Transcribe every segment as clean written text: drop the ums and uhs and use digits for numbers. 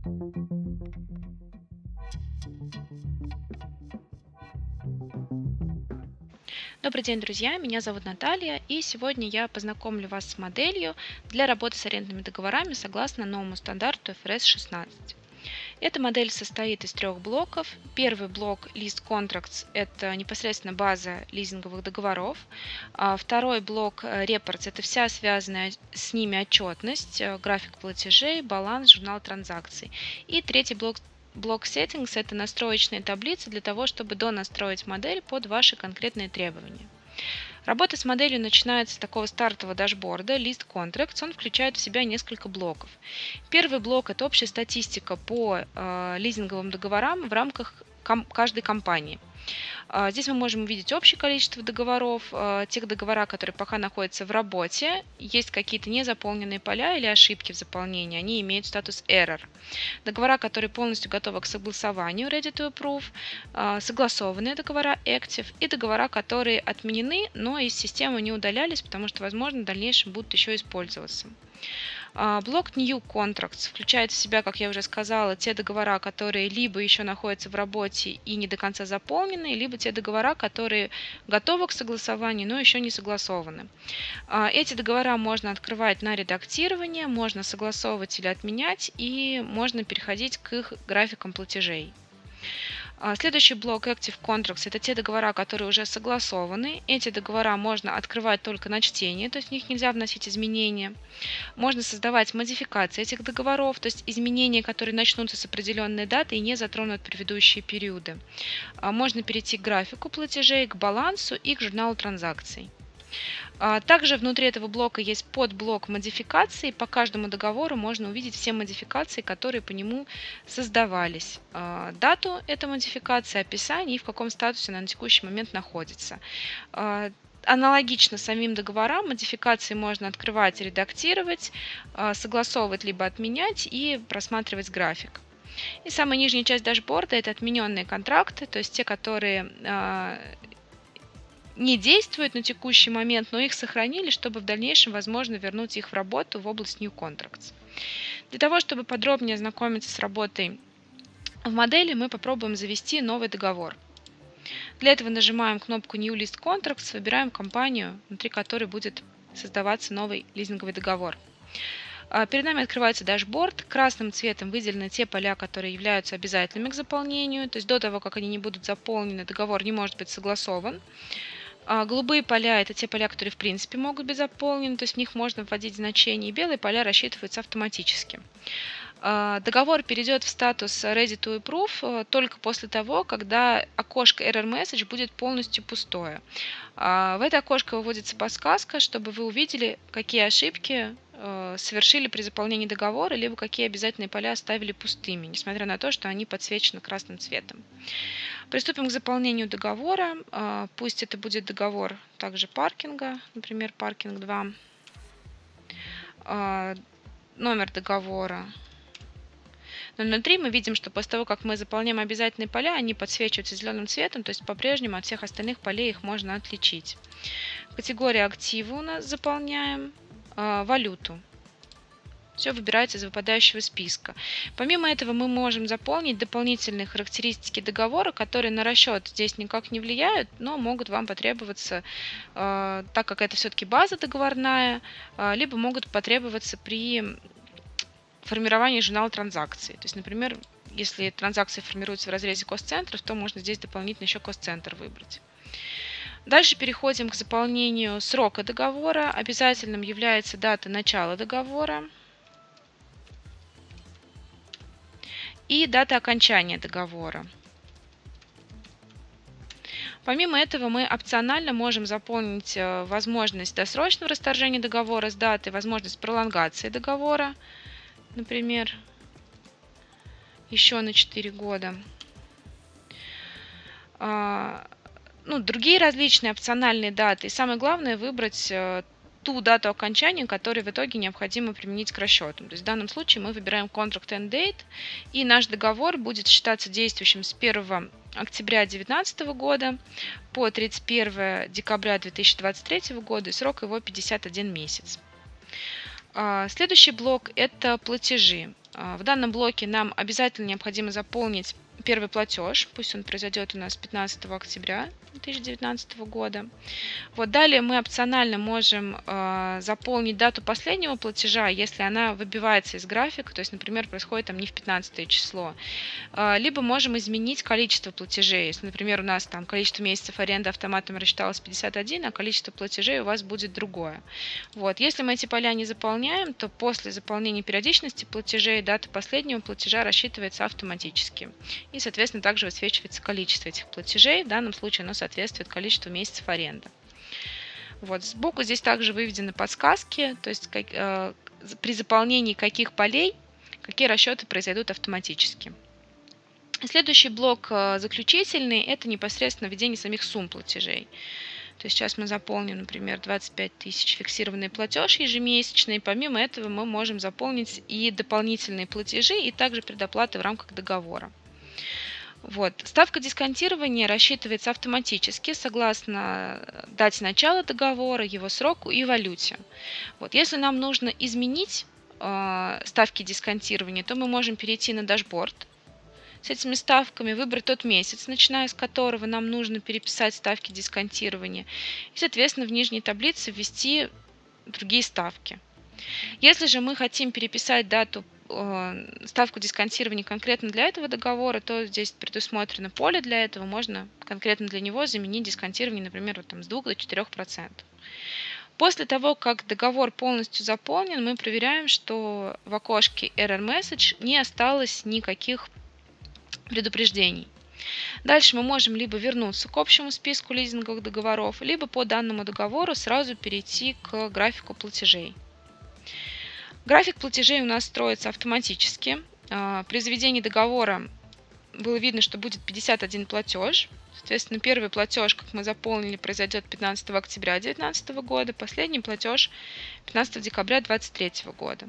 Добрый день, друзья! Меня зовут Наталья, и сегодня я познакомлю вас с моделью для работы с арендными договорами согласно новому стандарту ФРС 16. Эта модель состоит из трех блоков. Первый блок List Contracts– это непосредственно база лизинговых договоров. Второй блок Reports– это вся связанная с ними отчетность, график платежей, баланс, журнал транзакций. И третий блок Settings– это настроечные таблицы для того, чтобы донастроить модель под ваши конкретные требования. Работа с моделью начинается с такого стартового дашборда List Contracts. Он включает в себя несколько блоков. Первый блок– это общая статистика по лизинговым договорам в рамках каждой компании. Здесь мы можем увидеть общее количество договоров, тех договоров, которые пока находятся в работе. Есть какие-то незаполненные поля или ошибки в заполнении, они имеют статус Error. Договора, которые полностью готовы к согласованию, Ready to Approve, согласованные договора, Active, и договора, которые отменены, но из системы не удалялись, потому что, возможно, в дальнейшем будут еще использоваться. Блок New Contracts включает в себя, как я уже сказала, те договора, которые либо еще находятся в работе и не до конца заполнены, либо те договора, которые готовы к согласованию, но еще не согласованы. Эти договора можно открывать на редактирование, можно согласовывать или отменять, и можно переходить к их графикам платежей. Следующий блок Active Contracts– это те договора, которые уже согласованы. Эти договора можно открывать только на чтение, то есть в них нельзя вносить изменения. Можно создавать модификации этих договоров, то есть изменения, которые начнутся с определенной даты и не затронут предыдущие периоды. Можно перейти к графику платежей, к балансу и к журналу транзакций. Также внутри этого блока есть подблок модификаций. По каждому договору можно увидеть все модификации, которые по нему создавались. Дату этой модификации, описание и в каком статусе она на текущий момент находится. Аналогично самим договорам, модификации можно открывать и редактировать, согласовывать либо отменять и просматривать график. И самая нижняя часть дашборда– это отмененные контракты, то есть те, которые не действуют на текущий момент, но их сохранили, чтобы в дальнейшем, возможно, вернуть их в работу в область New Contracts. Для того, чтобы подробнее ознакомиться с работой в модели, мы попробуем завести новый договор. Для этого нажимаем кнопку New List Contracts, выбираем компанию, внутри которой будет создаваться новый лизинговый договор. Перед нами открывается дашборд. Красным цветом выделены те поля, которые являются обязательными к заполнению. То есть до того, как они не будут заполнены, договор не может быть согласован. Голубые поля– это те поля, которые в принципе могут быть заполнены, то есть в них можно вводить значения, и белые поля рассчитываются автоматически. Договор перейдет в статус Ready to Approve только после того, когда окошко Error Message будет полностью пустое. В это окошко выводится подсказка, чтобы вы увидели, какие ошибки совершили при заполнении договора, либо какие обязательные поля оставили пустыми, несмотря на то, что они подсвечены красным цветом. Приступим к заполнению договора. Пусть это будет договор также паркинга, например, паркинг 2. Номер договора 003. Мы видим, что после того, как мы заполняем обязательные поля, они подсвечиваются зеленым цветом, то есть по-прежнему от всех остальных полей их можно отличить. Категория активы у нас заполняем, валюту. Все выбирается из выпадающего списка. Помимо этого мы можем заполнить дополнительные характеристики договора, которые на расчет здесь никак не влияют, но могут вам потребоваться, так как это все-таки база договорная, либо могут потребоваться при формировании журнала транзакций. То есть, например, если транзакции формируются в разрезе кост-центров, то можно здесь дополнительно еще кост-центр выбрать. Дальше переходим к заполнению срока договора. Обязательным является дата начала договора и дата окончания договора. Помимо этого мы опционально можем заполнить возможность досрочного расторжения договора с датой, возможность пролонгации договора, например, еще на 4 года. Другие различные опциональные даты. И самое главное выбрать ту дату окончания, которую в итоге необходимо применить к расчету. То есть в данном случае мы выбираем Contract End Date, и наш договор будет считаться действующим с 1 октября 2019 года по 31 декабря 2023 года, и срок его 51 месяц. Следующий блок – это платежи. В данном блоке нам обязательно необходимо заполнить первый платеж, пусть он произойдет у нас 15 октября 2019 года. Вот далее мы опционально можем заполнить дату последнего платежа, если она выбивается из графика, то есть, например, происходит там не в 15 число. Либо можем изменить количество платежей. Если, например, у нас там количество месяцев аренды автоматом рассчиталось 51, а количество платежей у вас будет другое. Вот. Если мы эти поля не заполняем, то после заполнения периодичности платежей дата последнего платежа рассчитывается автоматически. И, соответственно, также высвечивается количество этих платежей. В данном случае оно соответствует количеству месяцев аренды. Вот. Сбоку здесь также выведены подсказки, то есть при заполнении каких полей какие расчеты произойдут автоматически. Следующий блок заключительный – это непосредственно введение самих сумм платежей. То есть сейчас мы заполним, например, 25 тысяч фиксированный платеж ежемесячный. Помимо этого мы можем заполнить и дополнительные платежи, и также предоплаты в рамках договора. Вот. Ставка дисконтирования рассчитывается автоматически согласно дате начала договора, его сроку и валюте. Вот. Если нам нужно изменить ставки дисконтирования, то мы можем перейти на дашборд с этими ставками, выбрать тот месяц, начиная с которого нам нужно переписать ставки дисконтирования, и, соответственно, в нижней таблице ввести другие ставки. Если же мы хотим переписать ставку дисконтирования конкретно для этого договора, то здесь предусмотрено поле для этого, можно конкретно для него заменить дисконтирование, например, вот там, с 2 до 4%. После того, как договор полностью заполнен, мы проверяем, что в окошке Error Message не осталось никаких предупреждений. Дальше мы можем либо вернуться к общему списку лизинговых договоров, либо по данному договору сразу перейти к графику платежей. График платежей у нас строится автоматически. При заведении договора было видно, что будет 51 платеж. Соответственно, первый платеж, как мы заполнили, произойдет 15 октября 2019 года, последний платеж 15 декабря 2023 года.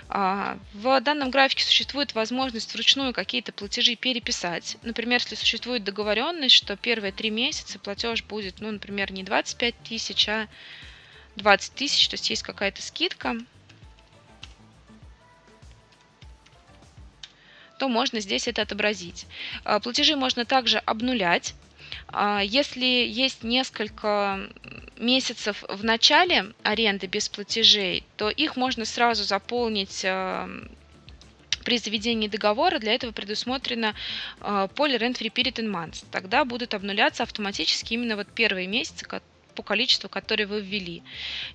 В данном графике существует возможность вручную какие-то платежи переписать. Например, если существует договоренность, что первые 3 месяца платеж будет, например, не 25 тысяч, а 20 тысяч, то есть есть какая-то скидка, то можно здесь это отобразить. Платежи можно также обнулять. Если есть несколько месяцев в начале аренды без платежей, то их можно сразу заполнить при заведении договора. Для этого предусмотрено поле Rent Free Period in Months. Тогда будут обнуляться автоматически именно вот первые месяцы по количеству, которые вы ввели.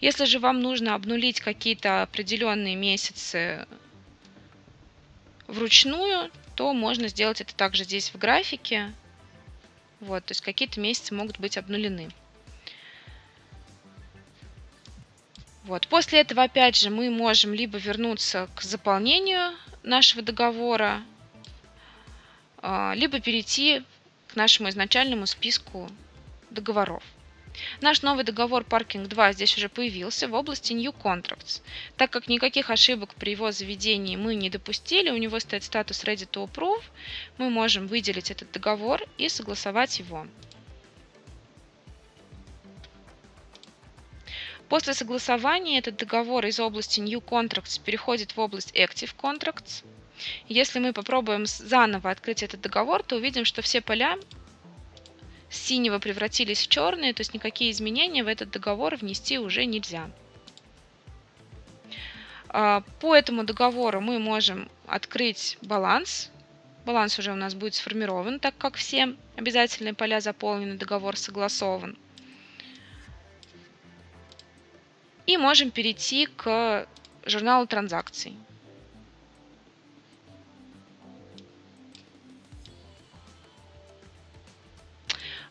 Если же вам нужно обнулить какие-то определенные месяцы вручную, то можно сделать это также здесь в графике. Вот, то есть какие-то месяцы могут быть обнулены. Вот. После этого, опять же, мы можем либо вернуться к заполнению нашего договора, либо перейти к нашему изначальному списку договоров. Наш новый договор Parking 2 здесь уже появился в области New Contracts. Так как никаких ошибок при его заведении мы не допустили, у него стоит статус Ready to Approve, мы можем выделить этот договор и согласовать его. После согласования этот договор из области New Contracts переходит в область Active Contracts. Если мы попробуем заново открыть этот договор, то увидим, что все поля с синего превратились в черные, то есть никакие изменения в этот договор внести уже нельзя. По этому договору мы можем открыть баланс. Баланс уже у нас будет сформирован, так как все обязательные поля заполнены, договор согласован. И можем перейти к журналу транзакций.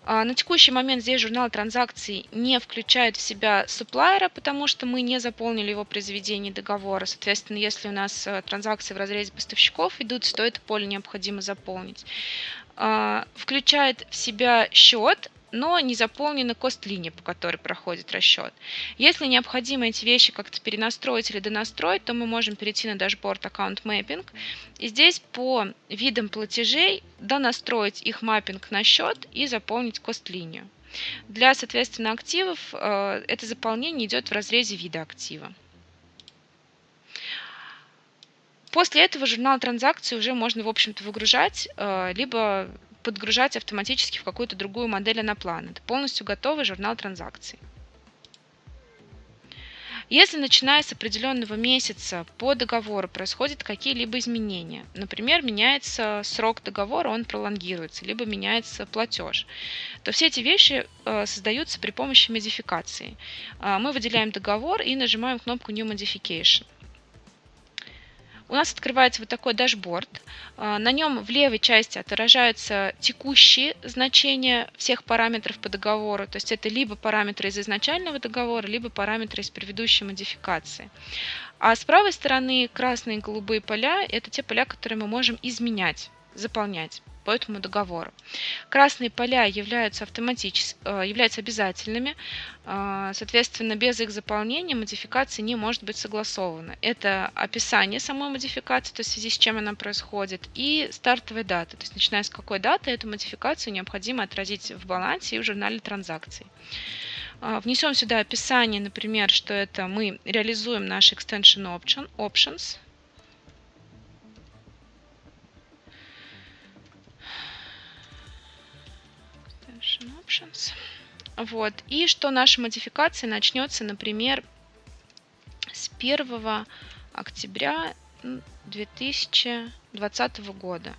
На текущий момент здесь журнал транзакций не включает в себя supplier, потому что мы не заполнили его при заведении договора. Соответственно, если у нас транзакции в разрезе поставщиков идут, то это поле необходимо заполнить. Включает в себя счет, но не заполнена кост-линия, по которой проходит расчет. Если необходимо эти вещи как-то перенастроить или донастроить, то мы можем перейти на дашборд Account Mapping. И здесь по видам платежей донастроить их маппинг на счет и заполнить кост-линию. Для, соответственно, активов это заполнение идет в разрезе вида актива. После этого журнал транзакций уже можно, в общем-то, выгружать, либо подгружать автоматически в какую-то другую модель анаплана. Это полностью готовый журнал транзакций. Если начиная с определенного месяца по договору происходят какие-либо изменения, например, меняется срок договора, он пролонгируется, либо меняется платеж, то все эти вещи создаются при помощи модификации. Мы выделяем договор и нажимаем кнопку New Modification. У нас открывается вот такой дашборд. На нем в левой части отображаются текущие значения всех параметров по договору. То есть это либо параметры из изначального договора, либо параметры из предыдущей модификации. А с правой стороны красные и голубые поля – это те поля, которые мы можем изменять, заполнять по этому договору. Красные поля являются обязательными, соответственно, без их заполнения модификация не может быть согласована. Это описание самой модификации, то есть в связи с чем она происходит, и стартовая дата, то есть начиная с какой даты эту модификацию необходимо отразить в балансе и в журнале транзакций. Внесем сюда описание, например, что это мы реализуем наш Extension Options. Вот. И что наша модификация начнется, например, с 1 октября 2020 года.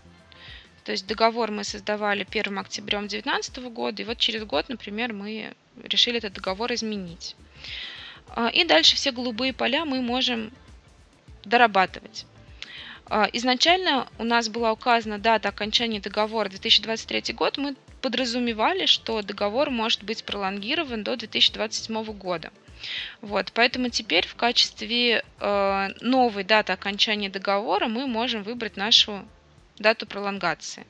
То есть договор мы создавали 1 октября 2019 года, и вот через год, например, мы решили этот договор изменить. И дальше все голубые поля мы можем дорабатывать. Изначально у нас была указана дата окончания договора 2023 год. Мы подразумевали, что договор может быть пролонгирован до 2027 года. Вот, поэтому теперь в качестве новой даты окончания договора мы можем выбрать нашу дату пролонгации.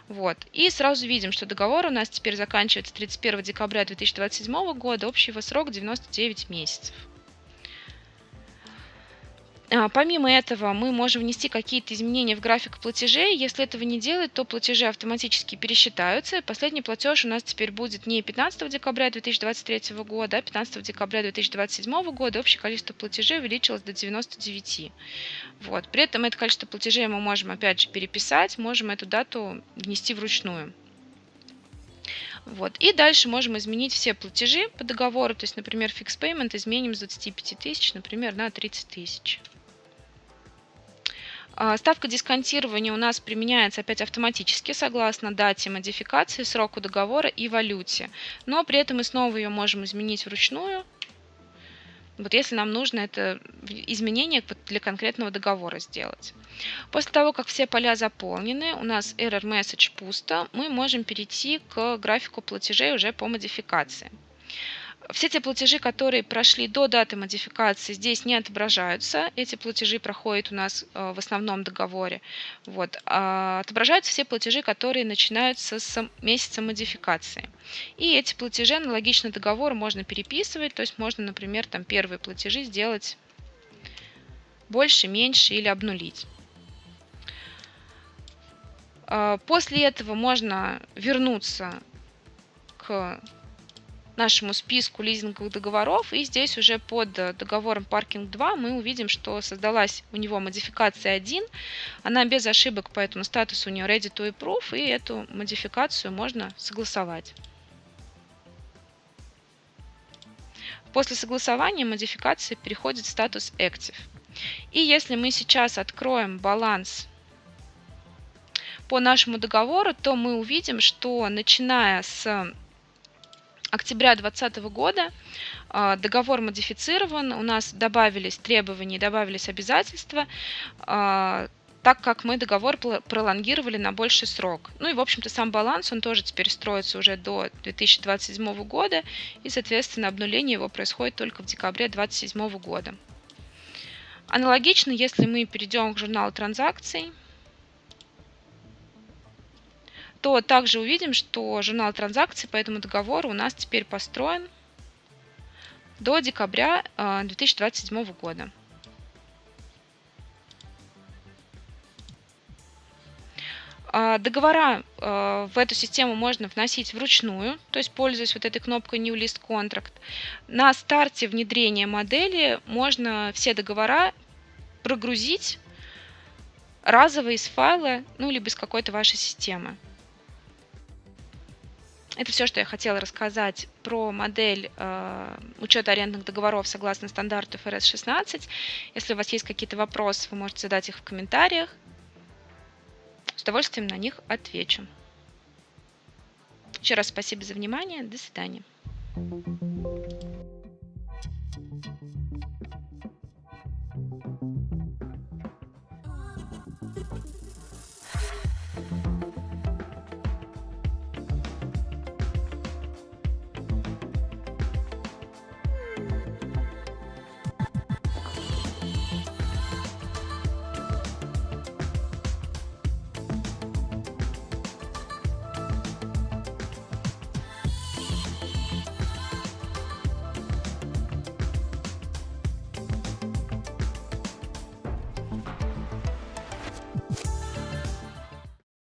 Вот. И сразу видим, что договор у нас теперь заканчивается 31 декабря 2027 года, общий его срок 99 месяцев. Помимо этого, мы можем внести какие-то изменения в график платежей. Если этого не делать, то платежи автоматически пересчитаются. Последний платеж у нас теперь будет не 15 декабря 2023 года, а 15 декабря 2027 года. Общее количество платежей увеличилось до 99. Вот. При этом это количество платежей мы можем опять же переписать, можем эту дату внести вручную. Вот. И дальше можем изменить все платежи по договору. То есть, например, Fixed Payment изменим с 25 тысяч, например, на 30 тысяч. Ставка дисконтирования у нас применяется опять автоматически, согласно дате модификации, сроку договора и валюте. Но при этом мы снова ее можем изменить вручную, вот если нам нужно это изменение для конкретного договора сделать. После того, как все поля заполнены, у нас Error Message пусто, мы можем перейти к графику платежей уже по модификации. Все те платежи, которые прошли до даты модификации, здесь не отображаются. Эти платежи проходят у нас в основном договоре. Вот. Отображаются все платежи, которые начинаются с месяца модификации. И эти платежи аналогично договору можно переписывать. То есть можно, например, там первые платежи сделать больше, меньше или обнулить. После этого можно вернуться к нашему списку лизинговых договоров, и здесь уже под договором Parking 2 мы увидим, что создалась у него модификация 1, она без ошибок, поэтому статус у нее Ready to Approve, и эту модификацию можно согласовать. После согласования модификации переходит в статус Active. И если мы сейчас откроем баланс по нашему договору, то мы увидим, что начиная с октября 2020 года договор модифицирован, у нас добавились требования, добавились обязательства, так как мы договор пролонгировали на больший срок. Ну и, в общем-то, сам баланс, он тоже теперь строится уже до 2027 года, и, соответственно, обнуление его происходит только в декабре 2027 года. Аналогично, если мы перейдем к журналу транзакций, то также увидим, что журнал транзакций по этому договору у нас теперь построен до декабря 2027 года. Договора в эту систему можно вносить вручную, то есть пользуясь вот этой кнопкой New List Contract. На старте внедрения модели можно все договора прогрузить разово из файла, ну, либо из какой-то вашей системы. Это все, что я хотела рассказать про модель учета арендных договоров согласно стандарту ФРС 16. Если у вас есть какие-то вопросы, вы можете задать их в комментариях. С удовольствием на них отвечу. Еще раз спасибо за внимание. До свидания.